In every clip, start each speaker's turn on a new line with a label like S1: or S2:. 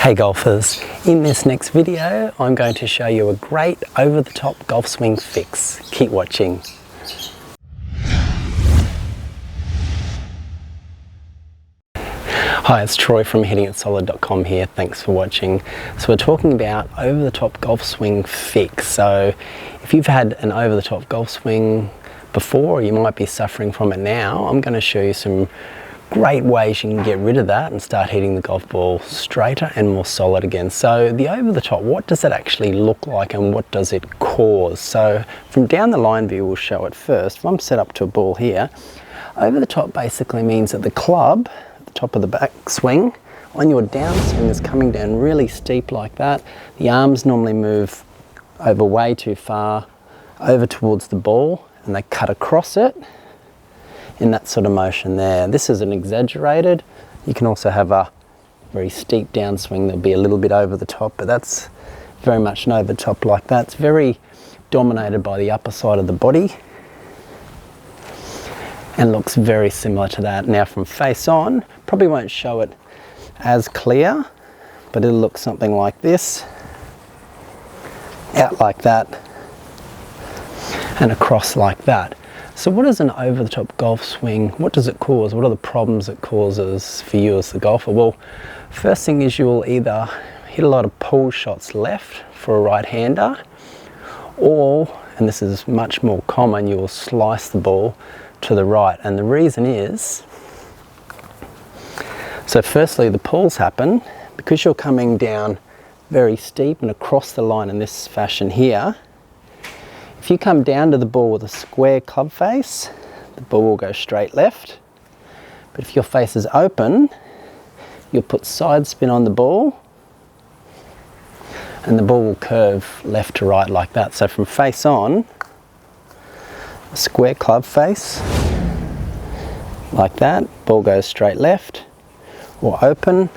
S1: Hey golfers, in this next video I'm going to show you a great over-the-top golf swing fix. Keep watching. Hi, it's Troy from hittingitsolid.com here. Thanks for watching. So we're talking about over-the-top golf swing fix. So if you've had an over-the-top golf swing before, or you might be suffering from it now, I'm going to show you some great ways you can get rid of that and start hitting the golf ball straighter and more solid again. So the over the top, what does it actually look like and what does it cause? So from down the line view, we'll show it first. If I'm set up to a ball here, over the top basically means that the club at the top of the back swing on your downswing is coming down really steep like that. The arms normally move over way too far over towards the ball and they cut across it in that sort of motion there. This is an exaggerated. You can also have a very steep downswing that'll be a little bit over the top, but that's very much an over the top like that. It's very dominated by the upper side of the body and looks very similar to that. Now from face on, probably won't show it as clear, but it'll look something like this, out like that, and across like that. So what is an over-the-top golf swing? What does it cause? What are the problems it causes for you as the golfer? Well, first thing is you'll either hit a lot of pull shots left for a right-hander, or, and this is much more common, you will slice the ball to the right. And the reason is, so firstly the pulls happen because you're coming down very steep and across the line in this fashion here. If you come down to the ball with a square club face, the ball will go straight left. But if your face is open, you'll put side spin on the ball and the ball will curve left to right like that. So from face on, a square club face like that, ball goes straight left, or open,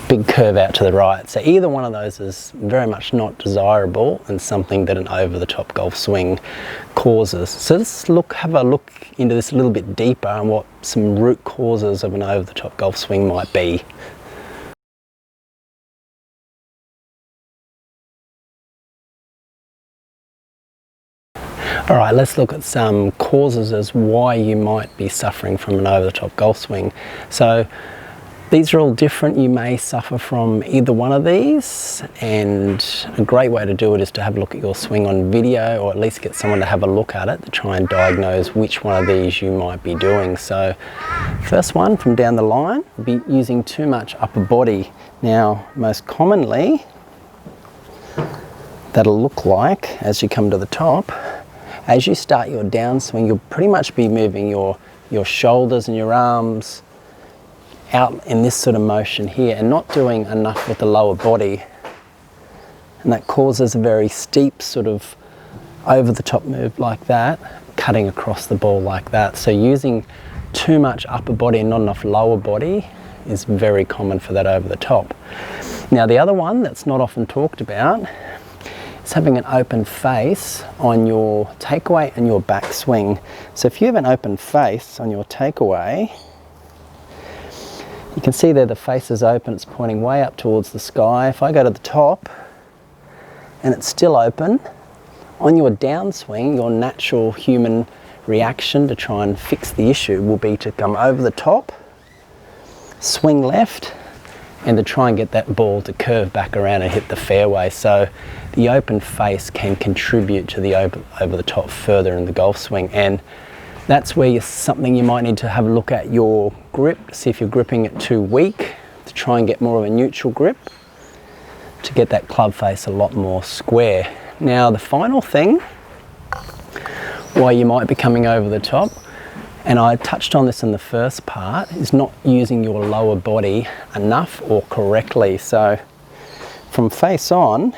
S1: big curve out to the right. So either one of those is very much not desirable and something that an over-the-top golf swing causes. So let's have a look into this a little bit deeper and what some root causes of an over-the-top golf swing might be. All right, let's look at some causes as why you might be suffering from an over-the-top golf swing. So these are all different. You may suffer from either one of these, and a great way to do it is to have a look at your swing on video, or at least get someone to have a look at it to try and diagnose which one of these you might be doing. So first one from down the line would be using too much upper body. Now most commonly that'll look like, as you come to the top, as you start your downswing, you'll pretty much be moving your shoulders and your arms out in this sort of motion here and not doing enough with the lower body, and that causes a very steep sort of over the top move like that, cutting across the ball like that. So using too much upper body and not enough lower body is very common for that over the top. Now the other one that's not often talked about is having an open face on your takeaway and your backswing. So if you have an open face on your takeaway, you can see there the face is open, it's pointing way up towards the sky. If I go to the top and it's still open, on your downswing, your natural human reaction to try and fix the issue will be to come over the top, swing left, and to try and get that ball to curve back around and hit the fairway. So the open face can contribute to the over the top further in the golf swing, and that's where something you might need to have a look at your grip, see if you're gripping it too weak, to try and get more of a neutral grip to get that club face a lot more square. Now the final thing why you might be coming over the top, and I touched on this in the first part, is not using your lower body enough or correctly. So from face on,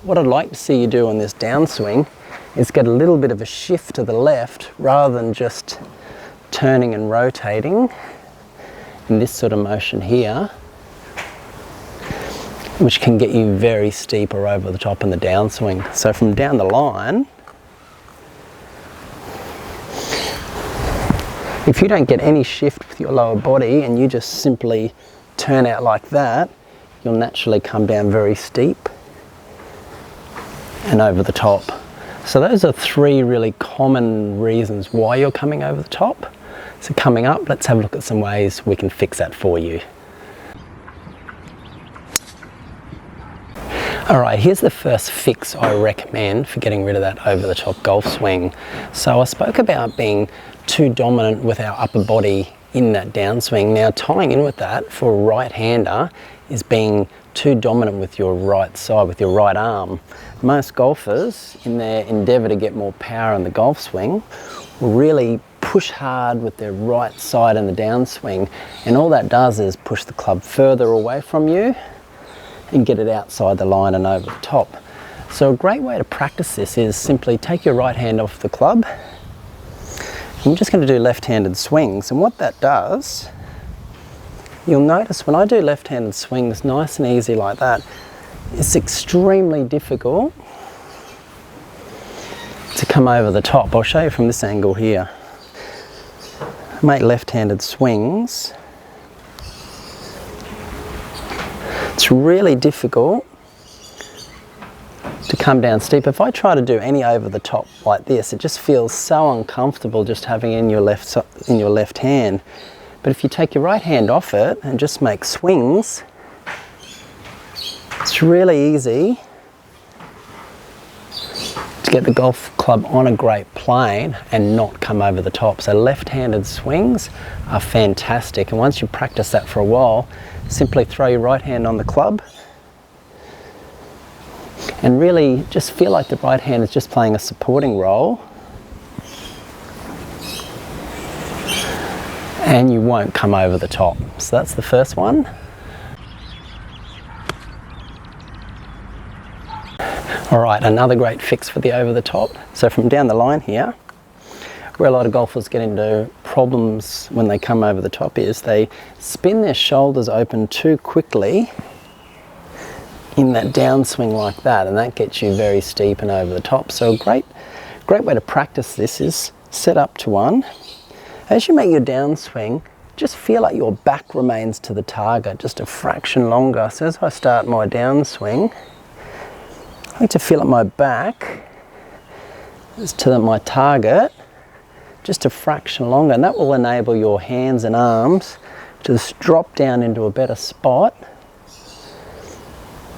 S1: what I'd like to see you do on this downswing is get a little bit of a shift to the left rather than just turning and rotating in this sort of motion here, which can get you very steep or over the top in the downswing. So from down the line, If you don't get any shift with your lower body and you just simply turn out like that, you'll naturally come down very steep and over the top. So those are three really common reasons why you're coming over the top. So coming up, let's have a look at some ways we can fix that for you. Alright, here's the first fix I recommend for getting rid of that over the top golf swing. So I spoke about being too dominant with our upper body in that downswing. Now tying in with that for a right-hander is being too dominant with your right side, with your right arm. Most golfers, in their endeavour to get more power in the golf swing, will really push hard with their right side in the downswing, and all that does is push the club further away from you and get it outside the line and over the top. So a great way to practice this is simply take your right hand off the club. I'm just going to do left-handed swings, and what that does, you'll notice when I do left-handed swings nice and easy like that, it's extremely difficult to come over the top. I'll show you from this angle here. Make left-handed swings. It's really difficult to come down steep. If I try to do any over the top like this, it just feels so uncomfortable just having it in your left hand. But if you take your right hand off it and just make swings, it's really easy to get the golf club on a great plane and not come over the top. So left-handed swings are fantastic, and once you practice that for a while, simply throw your right hand on the club and really just feel like the right hand is just playing a supporting role, and you won't come over the top. So that's the first one. Alright, another great fix for the over the top. So from down the line here, where a lot of golfers get into problems when they come over the top is they spin their shoulders open too quickly in that downswing like that, and that gets you very steep and over the top. So a great way to practice this is set up to one. As you make your downswing, just feel like your back remains to the target just a fraction longer. So as I start my downswing, I like to feel like my back is to my target just a fraction longer, and that will enable your hands and arms to just drop down into a better spot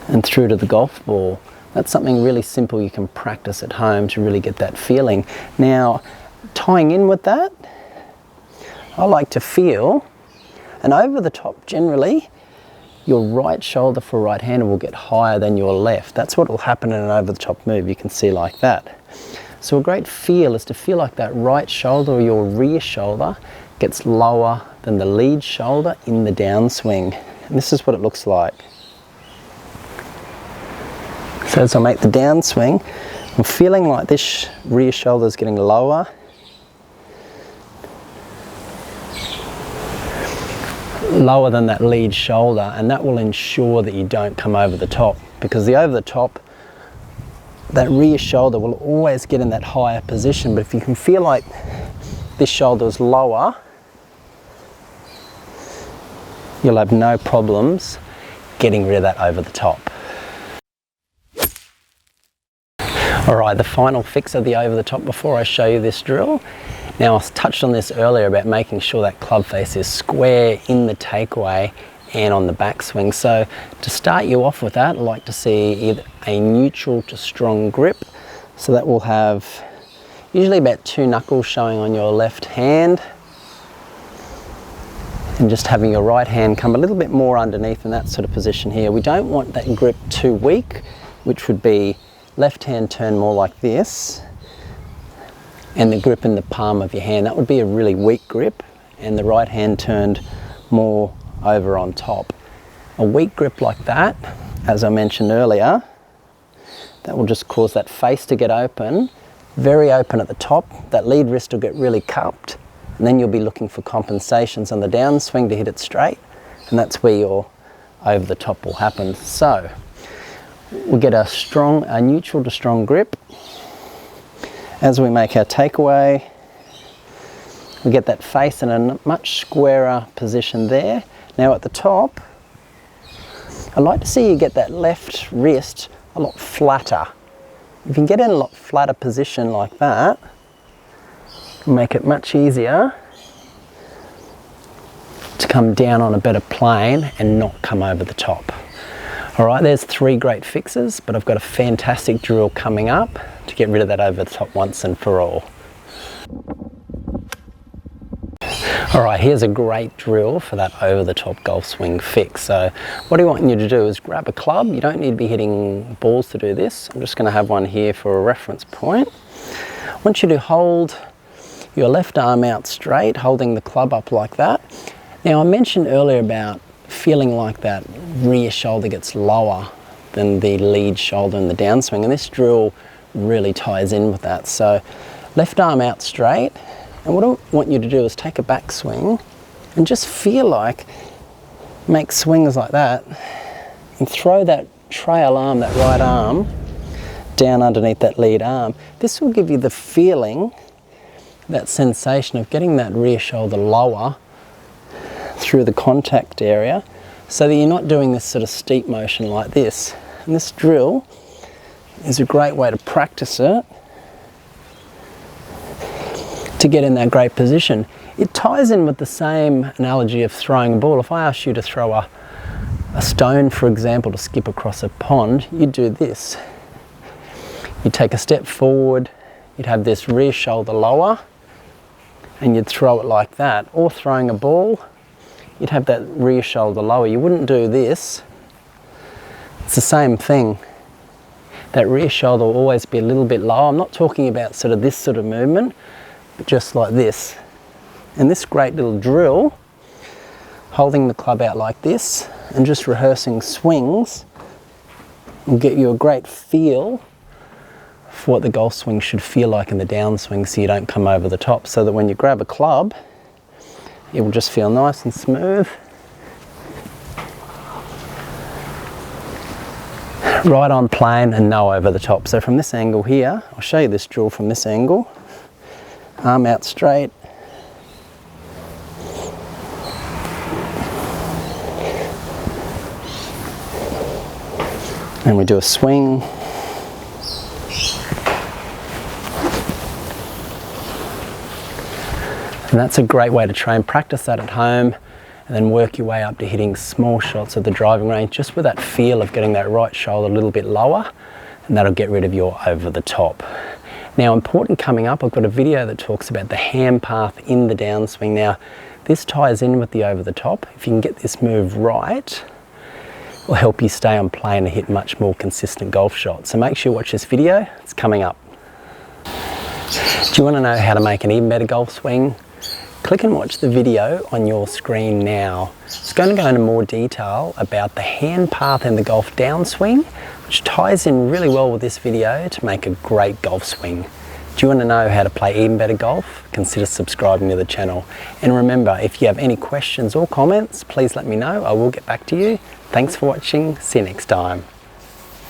S1: and through to the golf ball. That's something really simple you can practice at home to really get that feeling. Now, tying in with that, I like to feel, and over the top generally, your right shoulder for right-hander will get higher than your left. That's what will happen in an over-the-top move. You can see like that. So a great feel is to feel like that right shoulder or your rear shoulder gets lower than the lead shoulder in the downswing. And this is what it looks like. So as I make the downswing, I'm feeling like this rear shoulder is getting lower. Lower than that lead shoulder, and that will ensure that you don't come over the top, because the over the top, that rear shoulder will always get in that higher position. But if you can feel like this shoulder is lower, you'll have no problems getting rid of that over the top. Alright, the final fix of the over the top before I show you this drill. Now I touched on this earlier about making sure that club face is square in the takeaway and on the backswing. So to start you off with that, I like to see either a neutral to strong grip. So that will have usually about 2 knuckles showing on your left hand, and just having your right hand come a little bit more underneath in that sort of position here. We don't want that grip too weak, which would be left hand turn more like this, and the grip in the palm of your hand. That would be a really weak grip, and the right hand turned more over on top. A weak grip like that, as I mentioned earlier, that will just cause that face to get open, very open at the top. That lead wrist will get really cupped, and then you'll be looking for compensations on the downswing to hit it straight, and that's where your over the top will happen. So we'll get a neutral to strong grip. As we make our takeaway, We get that face in a much squarer position there. Now at the top, I like to see you get that left wrist a lot flatter. If you can get in a lot flatter position like that, it'll make it much easier to come down on a better plane and not come over the top. All right, there's 3 great fixes, but I've got a fantastic drill coming up to get rid of that over the top once and for all. All right, here's a great drill for that over the top golf swing fix. So what I want you to do is grab a club. You don't need to be hitting balls to do this. I'm just going to have one here for a reference point. I want you to hold your left arm out straight, holding the club up like that. Now I mentioned earlier about feeling like that rear shoulder gets lower than the lead shoulder in the downswing, and this drill really ties in with that. So left arm out straight, and what I want you to do is take a backswing and just feel like, make swings like that, and throw that trail arm, that right arm, down underneath that lead arm. This will give you the feeling, that sensation of getting that rear shoulder lower through the contact area, so that you're not doing this sort of steep motion like this. And this drill is a great way to practice it, to get in that great position. It ties in with the same analogy of throwing a ball. If I asked you to throw a stone, for example, to skip across a pond, you'd do this. You'd take a step forward, you'd have this rear shoulder lower, and you'd throw it like that. Or throwing a ball, you'd have that rear shoulder lower. You wouldn't do this. It's the same thing. That rear shoulder will always be a little bit lower. I'm not talking about sort of this sort of movement, but just like this. And this great little drill, holding the club out like this and just rehearsing swings, will get you a great feel for what the golf swing should feel like in the downswing, so you don't come over the top, so that when you grab a club, it will just feel nice and smooth. Right on plane and no over the top. So from this angle here, I'll show you this drill from this angle. Arm out straight. And we do a swing. And that's a great way to train. Practice that at home and then work your way up to hitting small shots at the driving range, just with that feel of getting that right shoulder a little bit lower, and that'll get rid of your over the top. Now, important coming up, I've got a video that talks about the hand path in the downswing. Now, this ties in with the over the top. If you can get this move right, it will help you stay on plane and hit much more consistent golf shots. So make sure you watch this video, it's coming up. Do you want to know how to make an even better golf swing? Click and watch the video on your screen now. It's going to go into more detail about the hand path in the golf downswing, which ties in really well with this video to make a great golf swing. Do you want to know how to play even better golf? Consider subscribing to the channel. And remember, if you have any questions or comments, please let me know. I will get back to you. Thanks for watching. See you next time.